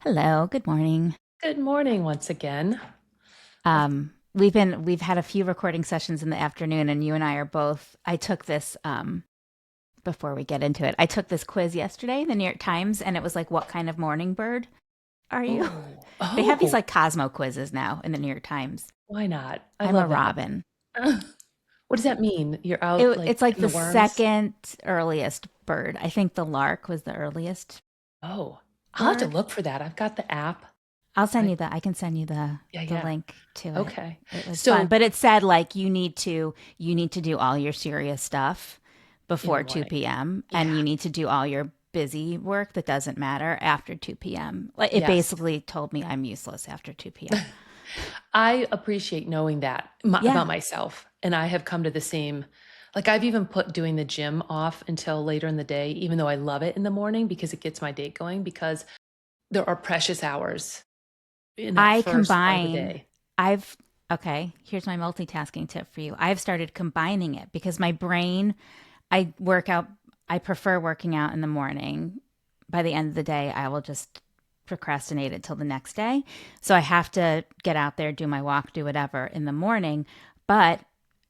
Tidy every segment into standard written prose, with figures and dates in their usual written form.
Hello, good morning. Good morning once again. We've had a few recording sessions in the afternoon, and you and I are both. I took this before we get into it. I took this quiz yesterday in the New York Times, and it was like, "What kind of morning bird are you?" Oh, They have these oh, like Cosmo quizzes now in the New York Times. why not? I I'm a love that. robin. What does that mean? You're out like It's like in the the worms? second earliest bird. I think the lark was the earliest Oh, I'll have to bird. look for that. I've got the app. I'll send I you the. I can send you Yeah, the yeah. link to it. Okay. It was fun, So but it said like you need to do all your serious stuff in the before morning. 2 p.m. and Yeah. you need to do all your busy work that doesn't matter after 2 p.m. Like it Yes. basically told me I'm useless after 2 p.m. I appreciate knowing that Yeah. about myself. And I have come to the same, like I've even put doing the gym off until later in the day, even though I love it in the morning because it gets my day going because there are precious hours in that I first part of the combine day. I've okay, here's my multitasking tip for you. I've started combining it because my brain I work out I prefer working out in the morning. By the end of the day, I will just procrastinate it till the next day. So I have to get out there, do my walk, do whatever in the morning. But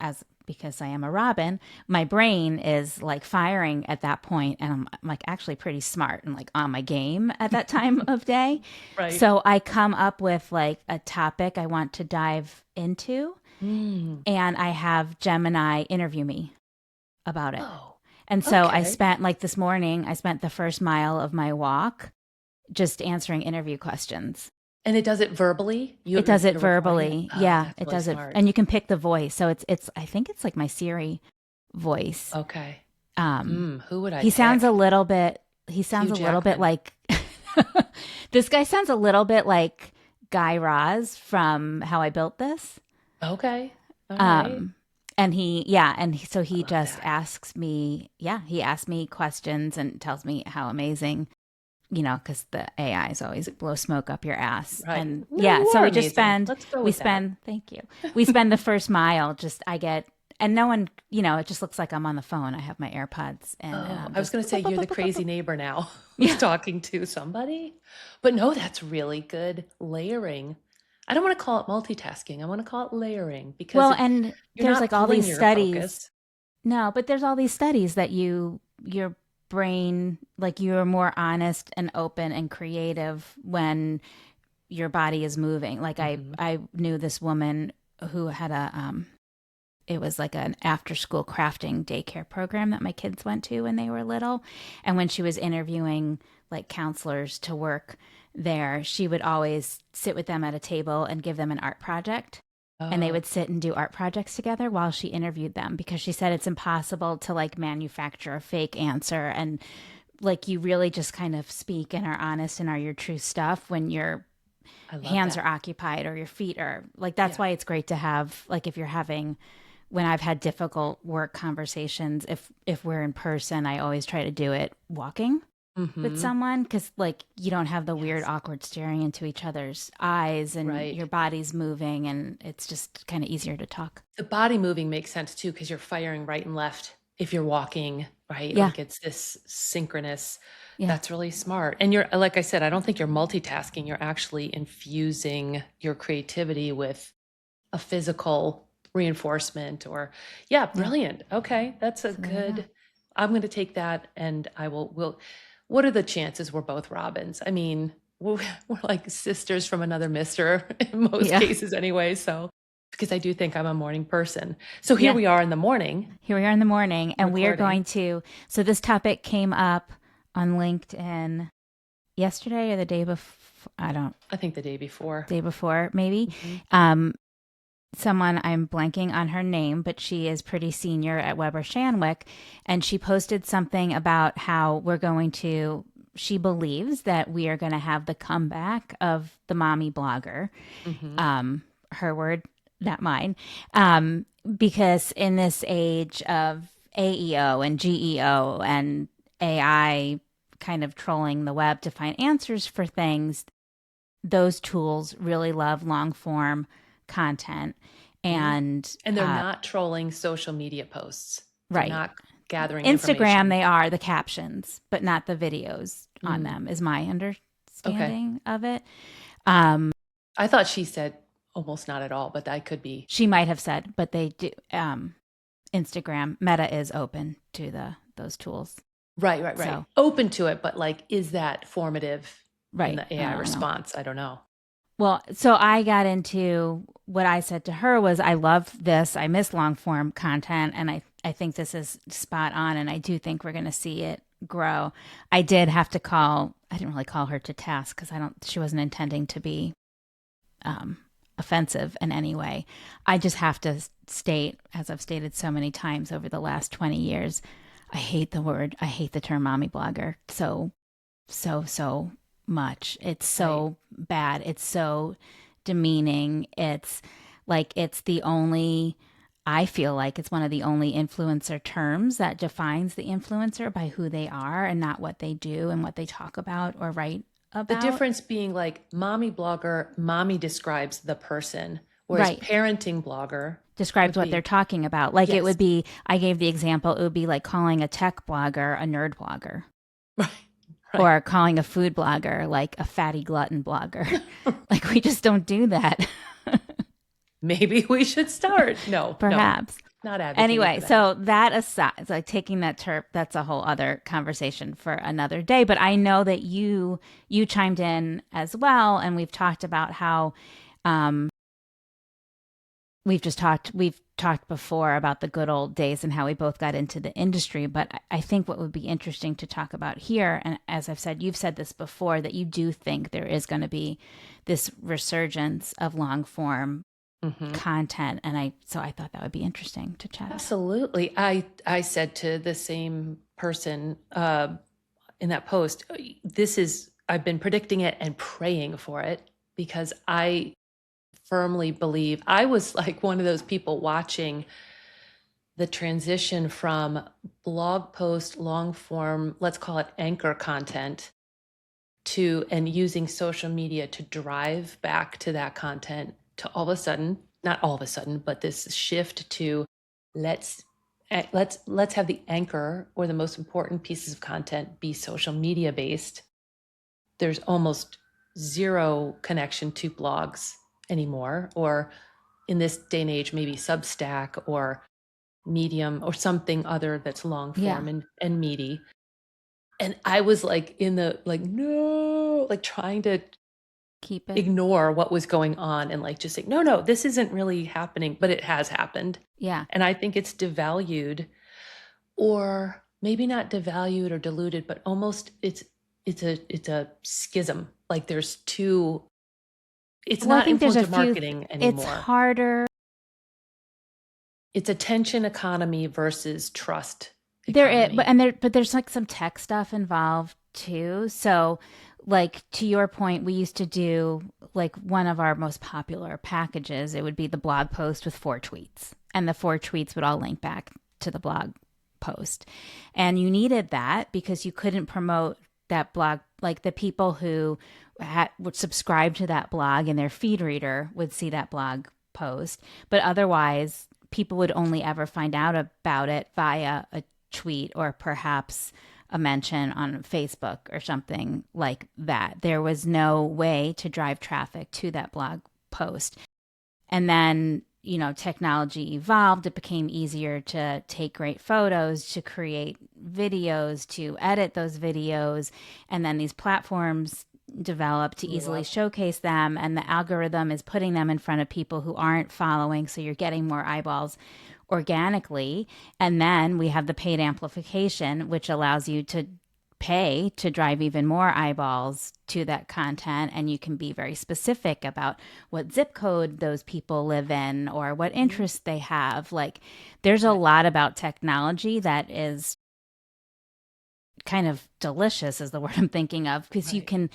as because I am a robin, my brain is like firing at that point, and I'm like actually pretty smart and like on my game at that time of day. Right. So I come up with like a topic I want to dive into, Mm. and I have Gemini interview me about it. Oh, And so I okay. spent like this morning, I spent the first mile of my walk just answering interview questions. And it does it verbally? It does it You're recording it? verbally. Oh, Yeah, that's it really does it. smart. And you can pick the voice. So it's I think it's like my Siri voice. Okay. Um Who would I he sounds a pick? little bit he sounds Hugh a little bit Jackman. like this guy sounds a little bit like Guy Raz from How I Built This. Okay. All right. Um and so I he love just that. asks me, he asks me questions and tells me how amazing, because the AIs always blow smoke up your ass. Right. And No, yeah, you so are amazing. Let's go with that. thank you. We spend the first mile, and no one, it just looks like I'm on the phone. I have my AirPods and Oh, I'm I was just, going to say boop, boop, you're boop, the boop, boop, crazy boop. neighbor now who's Yeah. talking to somebody. But no, that's really good layering. I don't want to call it multitasking. I want to call it layering because Well, and you're there's not like all pulling these your studies. focus. No, but there's all these studies that your brain, like you're more honest and open and creative when your body is moving. Like Hmm. I knew this woman who had it was like an after school crafting daycare program that my kids went to when they were little. And when she was interviewing like counselors to work there, she would always sit with them at a table and give them an art project. And they Oh, would sit and do art projects together while she interviewed them because she said it's impossible to like manufacture a fake answer. And like you really just kind of speak and are honest and are your true stuff when your I love hands are that. occupied or your feet are like, that's Yeah. why it's great to have, like, if you're having when I've had difficult work conversations, if we're in person, I always try to do it walking with Hmm. someone because like you don't have the weird Yes. awkward staring into each other's eyes and Right. your body's moving and it's just kind of easier to talk. The body moving makes sense too because you're firing right and left if you're walking, right? Yeah, Like it's this synchronous. yeah, That's really smart. And you're, like I said, I don't think you're multitasking. You're actually infusing your creativity with a physical reinforcement or, yeah, yeah. brilliant. Okay. That's a So there you go. good, I'm going to take that and what are the chances we're both Robins? I mean, we're like sisters from another mister in most Yeah, cases anyway. So, because I do think I'm a morning person. So here yeah. we are in the morning Here we are in the morning, and we are recording. going to. So this topic came up on LinkedIn yesterday or the day before. I don't I think the day before. day before maybe. Hmm. Um, someone I'm blanking on her name, but she is pretty senior at Weber Shandwick, and she posted something about how we're going to. She believes that we are going to have the comeback of the mommy blogger. Hmm. Her word, not mine. Because in this age of AEO and GEO and AI kind of trolling the web to find answers for things, those tools really love long form content. Hmm. And And they're not trolling social media posts. They're right. not gathering Instagram, information. they are the captions, but not the videos on Mm. them, is my understanding. Okay. understanding of it. I thought she said almost not at all, but that could be. She might have said, but they do. Instagram Meta is open to those tools. Right, right, right. So Open to it, but like, is that formative in right, the I AI don't know. response? I don't know. Well, so I got into what I said to her was, I love this. I miss long form content, and I think this is spot on, and I do think we're going to see it grow. I did have to call. I didn't really call her to task because I don't. She wasn't intending to be offensive in any way. I just have to state, as I've stated so many times over the last 20 years, I hate the term mommy blogger so much. It's so bad. It's so demeaning. It's like I feel like it's one of the only influencer terms that defines the influencer by who they are and not what they do and what they talk about or write The about. difference being like mommy blogger, mommy describes the person, whereas Right. parenting blogger Describes would what they're be, talking about. Like it yes, would be, I gave the example, it would be like calling a tech blogger a nerd blogger right, right. or calling a food blogger like a fatty glutton blogger. Like we just don't do that. Maybe we should start. No, no, Perhaps. not advocating Anyway, for that. so that aside, it's like taking that terp, that's a whole other conversation for another day. But I know that you chimed in as well, and we've talked about how um, we've talked before about the good old days and how we both got into the industry. But I think what would be interesting to talk about here, and as I've said, you've said this before, that you do think there is going to be this resurgence of long form Hmm. content, and I thought that would be interesting to chat about. Absolutely. I said to the same person in that post, I've been predicting it and praying for it because I firmly believe I was like one of those people watching the transition from blog post, long form, let's call it anchor content, to and using social media to drive back to that content, to all of a sudden, not all of a sudden, but this shift to let's let's have the anchor or the most important pieces of content be social media based. There's almost zero connection to blogs anymore, or in this day and age, maybe Substack or Medium or something other that's long Yeah, form and meaty. And I was like in the like, no, like trying to keep it. ignore what was going on and like just say, no, no, this isn't really happening, but it has happened. Yeah. And I think it's devalued, or maybe not devalued or diluted, but almost it's a schism. Like there's two, it's Well, I not think there's a influencer few, marketing it's anymore. harder. It's attention economy versus trust But economy. but there's like some tech stuff involved too. So, like to your point, we used to do like one of our most popular packages. It would be the blog post with 4 tweets, and the 4 tweets would all link back to the blog post. And you needed that because you couldn't promote that blog. Like the people who would subscribe to that blog and their feed reader would see that blog post, but otherwise people would only ever find out about it via a tweet or perhaps a mention on Facebook or something like that. There was no way to drive traffic to that blog post. And then, technology evolved. It became easier to take great photos, to create videos, to edit those videos. And then these platforms developed to Blew easily up. showcase them. And the algorithm is putting them in front of people who aren't following. So you're getting more eyeballs organically. And then we have the paid amplification, which allows you to pay to drive even more eyeballs to that content, and you can be very specific about what zip code those people live in or what Mhm. interests they have. Like there's a Right. lot about technology that is kind of delicious is the word I'm thinking of, because Right.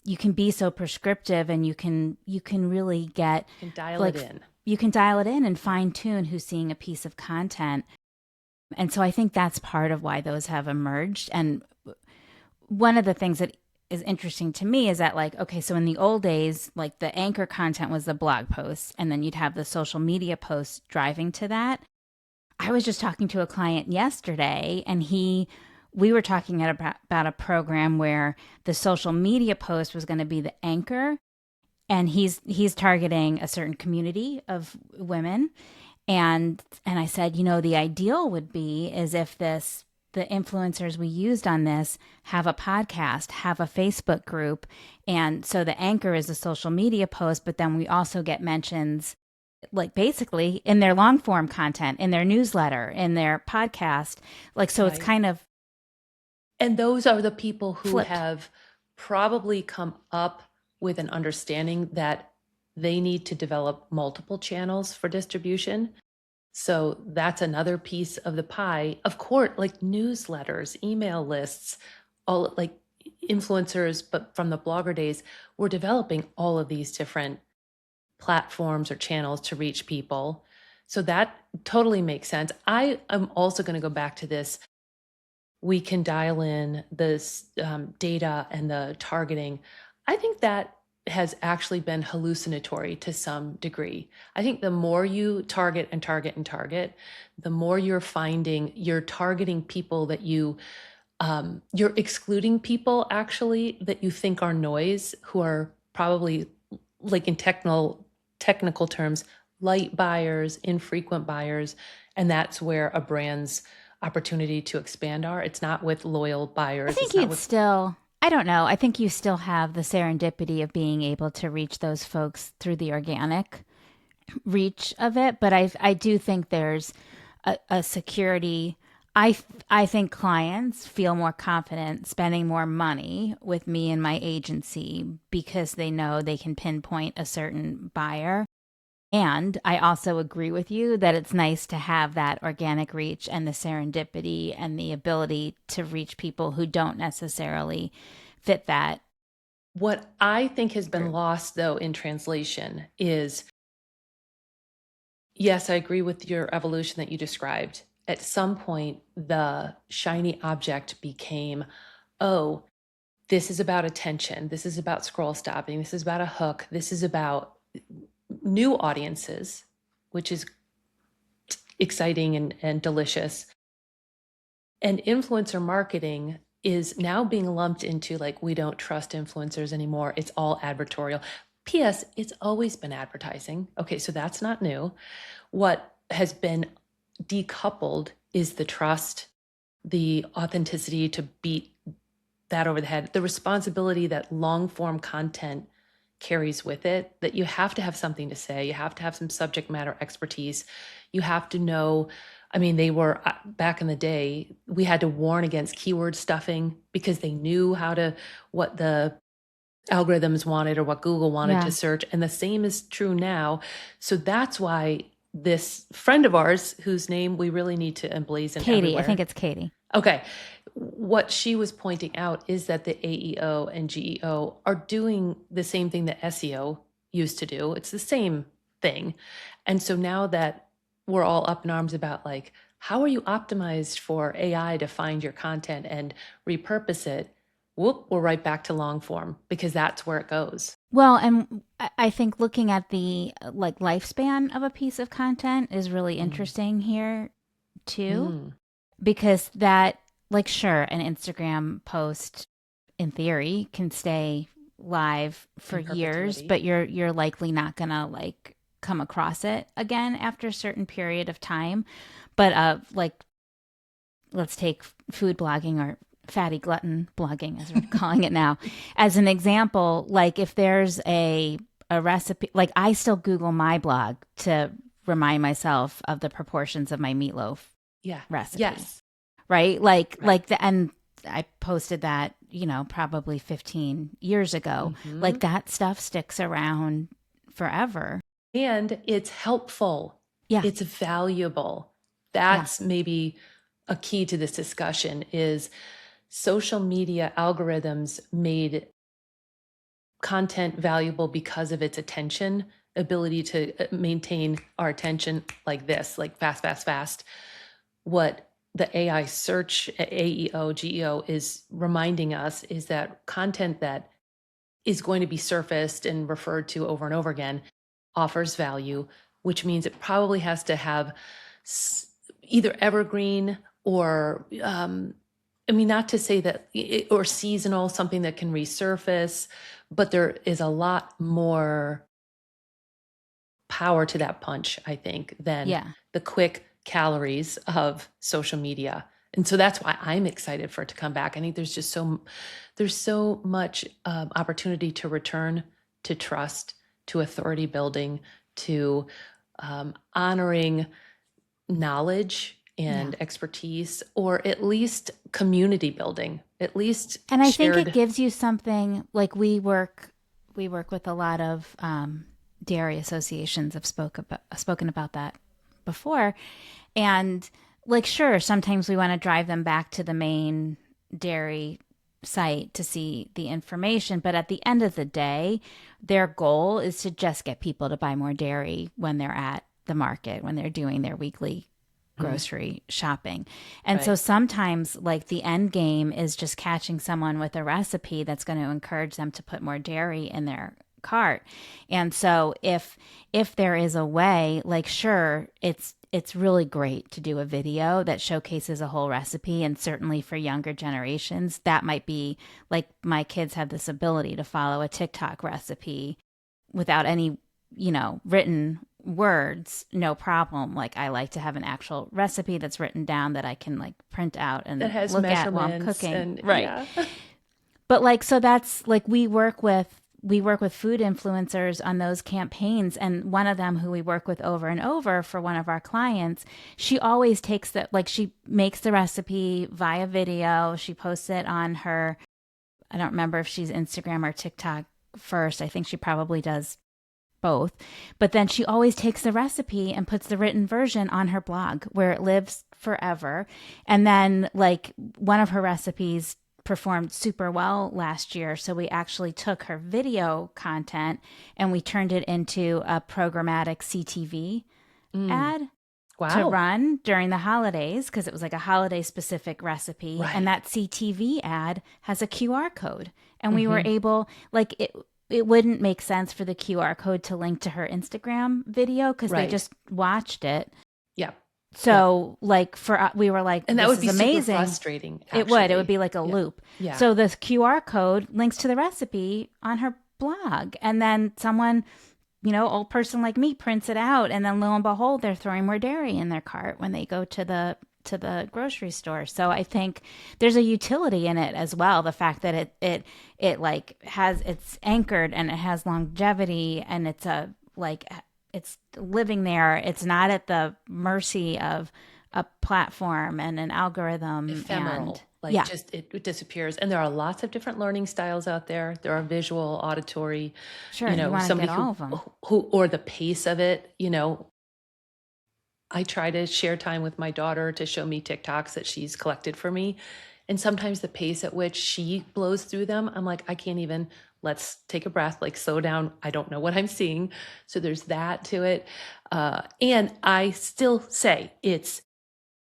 you can be so prescriptive, and you can really get And dial it like in. you can dial it in and fine tune who's seeing a piece of content. And so I think that's part of why those have emerged. And one of the things that is interesting to me is that, like, okay, so in the old days, like the anchor content was the blog posts, and then you'd have the social media posts driving to that. I was just talking to a client yesterday, and he we were talking about a program where the social media post was going to be the anchor, and he's targeting a certain community of women. And I said, the ideal would be is if the influencers we used on this have a podcast, have a Facebook group. And so the anchor is a social media post, but then we also get mentions like basically in their long form content, in their newsletter, in their podcast. Like, so it's Right. kind of And those are the people who flipped. have probably come up with an understanding that they need to develop multiple channels for distribution. So that's another piece of the pie. Of course, like newsletters, email lists, all like influencers, but from the blogger days, we're developing all of these different platforms or channels to reach people. So that totally makes sense. I am also going to go back to this. We can dial in this data and the targeting. I think that has actually been hallucinatory to some degree. I think the more you target and target and target, the more you're finding you're targeting people that you're excluding people actually that you think are noise, who are probably, like in technical terms, light buyers, infrequent buyers, and that's where a brand's opportunity to expand are. It's not with loyal I buyers. think It's not you'd with still, I don't know. I think you still have the serendipity of being able to reach those folks through the organic reach of it. But I do think there's a security. I think clients feel more confident spending more money with me and my agency because they know they can pinpoint a certain buyer. And I also agree with you that it's nice to have that organic reach and the serendipity and the ability to reach people who don't necessarily fit that what I think has been group. lost though in translation is, yes, I agree with your evolution that you described. At some point, the shiny object became, oh, this is about attention. This is about scroll stopping. This is about a hook. This is about new audiences, which is exciting and delicious. And influencer marketing is now being lumped into like, we don't trust influencers anymore. It's all advertorial. P.S. It's always been advertising. Okay, so that's not new. What has been decoupled is the trust, the authenticity to beat that over the head, the responsibility that long form content carries with it, that you have to have something to say. You have to have some subject matter expertise. You have to know. I mean, they were back in the day, we had to warn against keyword stuffing because they knew what the algorithms wanted or what Google wanted to Yeah. search. And the same is true now. So that's why this friend of ours, whose name we really need to emblazon Katie, I think everywhere. it's Katie. Okay. What she was pointing out is that the AEO and GEO are doing the same thing that SEO used to do. It's the same thing. And so now that we're all up in arms about like, how are you optimized for AI to find your content and repurpose it? Whoop, we're right back to long form because that's where it goes. Well, and I think looking at the like lifespan of a piece of content is really Mm. interesting here too, Mm. because that, like, sure, an Instagram post in theory can stay live for In years, perpetuity. but you're likely not gonna like come across it again after a certain period of time. But like, let's take food blogging or fatty glutton blogging as we're calling it now as an example. Like, if there's a recipe, like I still Google my blog to remind myself of the proportions of my meatloaf Yeah. recipe, Yes. right? Right. And I posted that, probably 15 years ago. Hmm. Like, that stuff sticks around forever. And it's helpful. Yeah. It's valuable. Yeah. That's maybe a key to this discussion is social media algorithms made content valuable because of its attention ability to maintain our attention like this, like fast, fast, fast. What the AI search AEO, GEO is reminding us is that content that is going to be surfaced and referred to over and over again offers value, which means it probably has to have either evergreen or I mean, not to say that, or seasonal, something that can resurface, but there is a lot more power to that punch, I think, than Yeah. the quick calories of social media. And so that's why I'm excited for it to come back. I think there's so much opportunity to return to trust, to authority building, to honoring knowledge Yeah. and expertise, or at least community building, at least And I think it shared. gives you something like we work with a lot of dairy associations. Have spoken about that before, and like sure, sometimes we want to drive them back to the main dairy site to see the information, but at the end of the day, their goal is to just get people to buy more dairy when they're at the market, when they're doing their weekly Mhm. grocery shopping. And so Right. sometimes like the end game is just catching someone with a recipe that's going to encourage them to put more dairy in their cart. And so if there is a way, like sure, it's really great to do a video that showcases a whole recipe, and certainly for younger generations that might be like my kids have this ability to follow a TikTok recipe without any, written words, no problem. Like I like to have an actual recipe that's written down that I can like print out That and has look at while I'm measurements cooking. and Right. yeah. But like so that's like we work with food influencers on those campaigns, and one of them who we work with over and over for one of our clients, she always takes that, like she makes the recipe via video, she posts it on her, I don't remember if she's Instagram or TikTok first. I think she probably does both. But then she always takes the recipe and puts the written version on her blog where it lives forever. And then, like, one of her recipes performed super well last year. So we actually took her video content and we turned it into a programmatic CTV Mm. ad to Wow. run during the holidays because it was like a holiday specific recipe. And Right. that CTV ad has a QR code. And we were Hmm. able, like, it wouldn't make sense for the QR code to link to her Instagram video because they Right. just watched it. Yeah. Yeah. So, like, we were like, And that this would is be super amazing. frustrating, It would actually. be like a Yeah. loop. Yeah. So, the QR code links to the recipe on her blog. And then someone, old person like me prints it out, and then lo and behold, they're throwing more dairy in their cart when they go to the grocery store. So I think there's a utility in it as well. The fact that it like has it's anchored and it has longevity, and it's a like it's living there. It's not at the mercy of a platform and an algorithm, and Ephemeral, like yeah, just it disappears. And there are lots of different learning styles out there. There are visual, auditory, sure, you want to somebody get all of them. who, or the pace of it, I try to share time with my daughter to show me TikToks that she's collected for me. And sometimes the pace at which she blows through them, I'm like, I can't even, let's take a breath, like slow down. I don't know what I'm seeing. So there's that to it. And I still say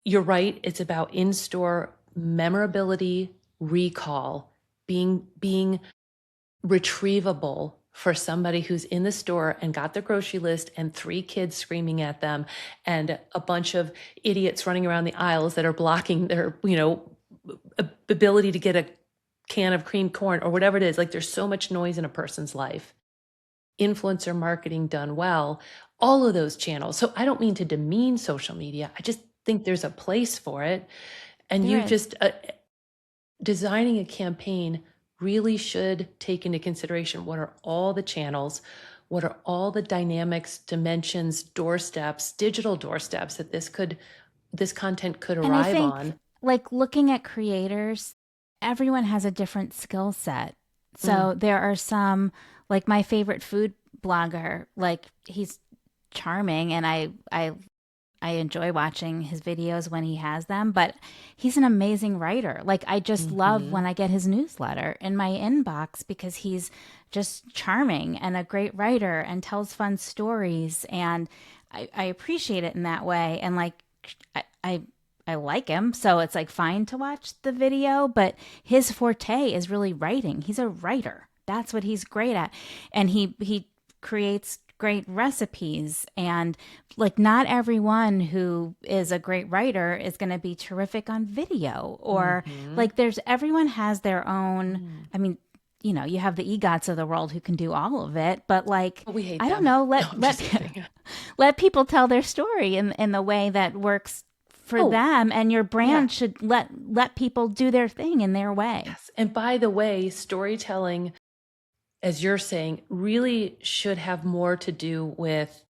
you're right. It's about in-store memorability, recall, being retrievable for somebody who's in the store and got their grocery list and three kids screaming at them and a bunch of idiots running around the aisles that are blocking their, ability to get a can of creamed corn or whatever it is. Like there's so much noise in a person's life. Influencer marketing done well, all of those channels. So I don't mean to demean social media. I just think there's a place for it. And There you is. just designing a campaign really should take into consideration what are all the channels, what are all the dynamics, dimensions, doorsteps, digital doorsteps that this content could And I arrive think, on. like, looking at creators, everyone has a different skill set. Mm, So there are some, like my favorite food blogger, like he's charming, and I enjoy watching his videos when he has them, but he's an amazing writer. Like I just love mhm. when I get his newsletter in my inbox because he's just charming and a great writer and tells fun stories, and I appreciate it in that way. And like I, I I like him, so it's like fine to watch the video, but his forte is really writing. He's a writer. That's what he's great at. And he creates great recipes. And like, not everyone who is a great writer is going to be terrific on video, or Mm-hmm. like, everyone has their own. I mean, you have the EGOTs of the world who can do all of it, but like, But we hate I don't them. know, No, I'm just kidding. let people tell their story in the way that works for Oh, them, and your yeah. brand should let people do their thing in their way. Yes. And by the way, storytelling, as you're saying, really should have more to do with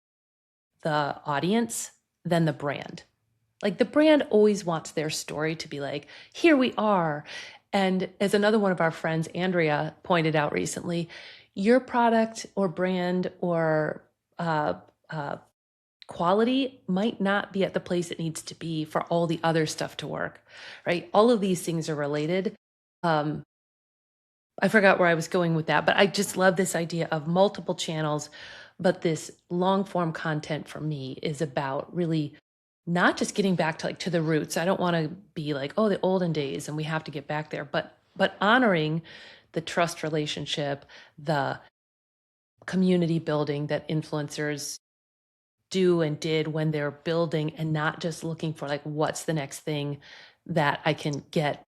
the audience than the brand. Like the brand always wants their story to be like, here we are. And as another one of our friends, Andrea, pointed out recently, your product or brand or uh, uh, quality might not be at the place it needs to be for all the other stuff to work, right? All of these things are related. Um, I forgot where I was going with that, but I just love this idea of multiple channels. But this long form content for me is about really not just getting back to like to the roots. I don't want to be like, oh, the olden days and we have to get back there, but honoring the trust relationship, the community building that influencers do and did when they're building, and not just looking for like what's the next thing that I can get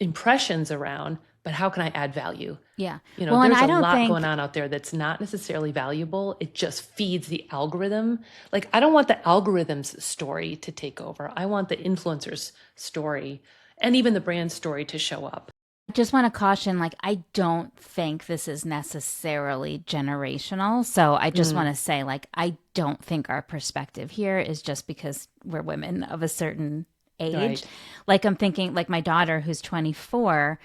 impressions around, but how can I add value? Yeah. You know, Well, and there's I a don't lot going think on out there that's not necessarily valuable. It just feeds the algorithm. Like, I don't want the algorithm's story to take over. I want the influencer's story and even the brand story to show up. I just want to caution, like, I don't think this is necessarily generational. So I just Mm, want to say, like, I don't think our perspective here is just because we're women of a certain age. right. Like, I'm thinking, like, my daughter, who's 24,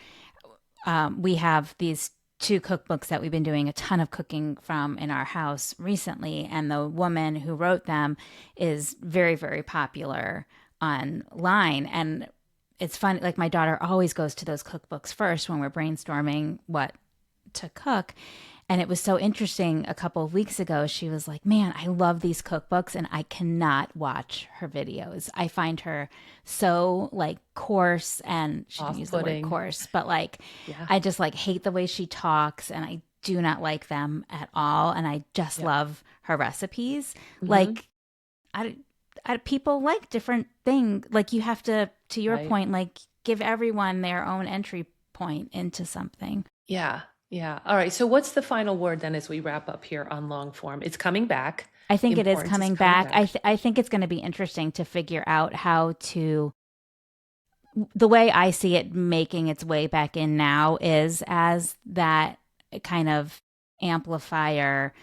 we have these two cookbooks that we've been doing a ton of cooking from in our house recently. And the woman who wrote them is very, very popular online. And it's funny, like, my daughter always goes to those cookbooks first when we're brainstorming what to cook. And it was so interesting. A couple of weeks ago, she was like, man, I love these cookbooks and I cannot watch her videos. I find her so like coarse, and she didn't Off use the word putting. coarse, but like, Yeah. I just like hate the way she talks, and I do not like them at all. And I just Yep. love her recipes. Hmm. Like, I, people like different things. Like, you have to your Right. point, like, give everyone their own entry point into something. Yeah. Yeah. All right. So, what's the final word then as we wrap up here on long form? It's coming back. I The think it is importance is coming coming back. back. I think it's going to be interesting to figure out how to. The way I see it making its way back in now is as that kind of amplifier,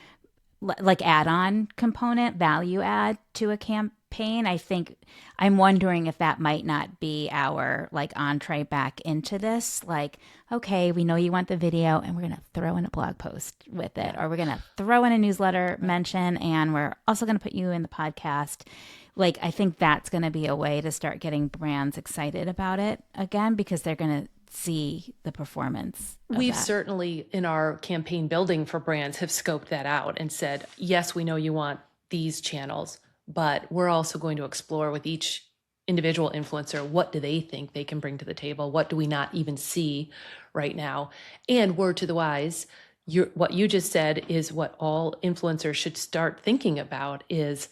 like add-on component, value add to a campaign. I think I'm wondering if that might not be our like entree back into this. Like, okay, we know you want the video, and we're gonna throw in a blog post with it, Yeah. or we're gonna throw in a newsletter Right. mention, and we're also gonna put you in the podcast. Like, I think that's gonna be a way to start getting brands excited about it again, because they're gonna see the performance of We've that. certainly, in our campaign building for brands, have scoped that out and said, yes, we know you want these channels, but we're also going to explore with each individual influencer, what do they think they can bring to the table? What do we not even see right now? And word to the wise, what you just said is what all influencers should start thinking about is,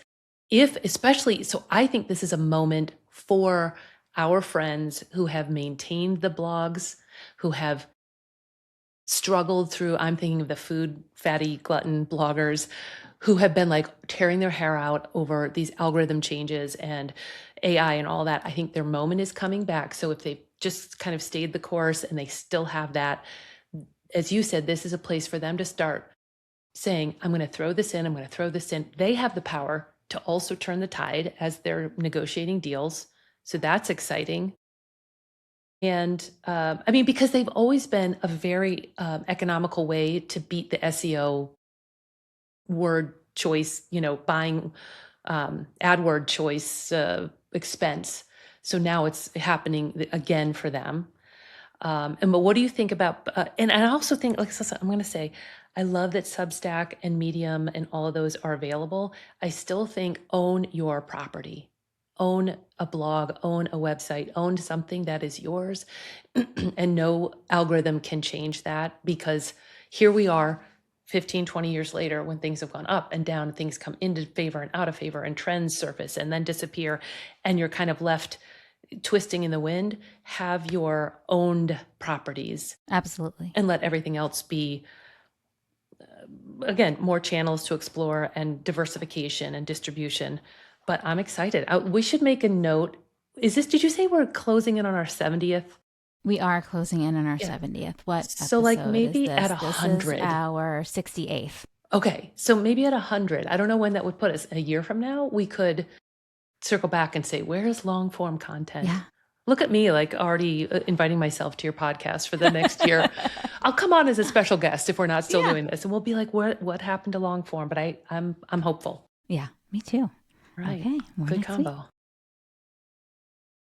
if especially, so I think this is a moment for our friends who have maintained the blogs, who have struggled through, I'm thinking of the food fatty glutton bloggers who have been like tearing their hair out over these algorithm changes and AI and all that. I think their moment is coming back. So if they just kind of stayed the course and they still have that, as you said, this is a place for them to start saying, I'm going to throw this in, I'm going to throw this in. They have the power to also turn the tide as they're negotiating deals. So that's exciting. And I mean, because they've always been a very economical way to beat the SEO word choice, you know, buying AdWord choice expense. So now it's happening again for them. And but what do you think about? And I also think, like I'm going to say, I love that Substack and Medium and all of those are available. I still think own your property, own a blog, own a website, own something that is yours, and no algorithm can change that, because here we are. 15, 20 years later, when things have gone up and down, things come into favor and out of favor, and trends surface and then disappear, and you're kind of left twisting in the wind, have your owned properties. Absolutely. And let everything else be, again, more channels to explore and diversification and distribution. But I'm excited. We should make a note. Did you say we're closing in on our 70th? We are closing in on our 70th. What So like maybe at 100. This is our 68th. Okay. So maybe at 100. I don't know when that would put us. A year from now, we could circle back and say, where's long form content? Yeah. Look at me, like already inviting myself to your podcast for the next year. I'll come on as a special guest if we're not still doing this, and we'll be like, what happened to long form? But I'm hopeful. Yeah, me too. Right. Okay. Good combo.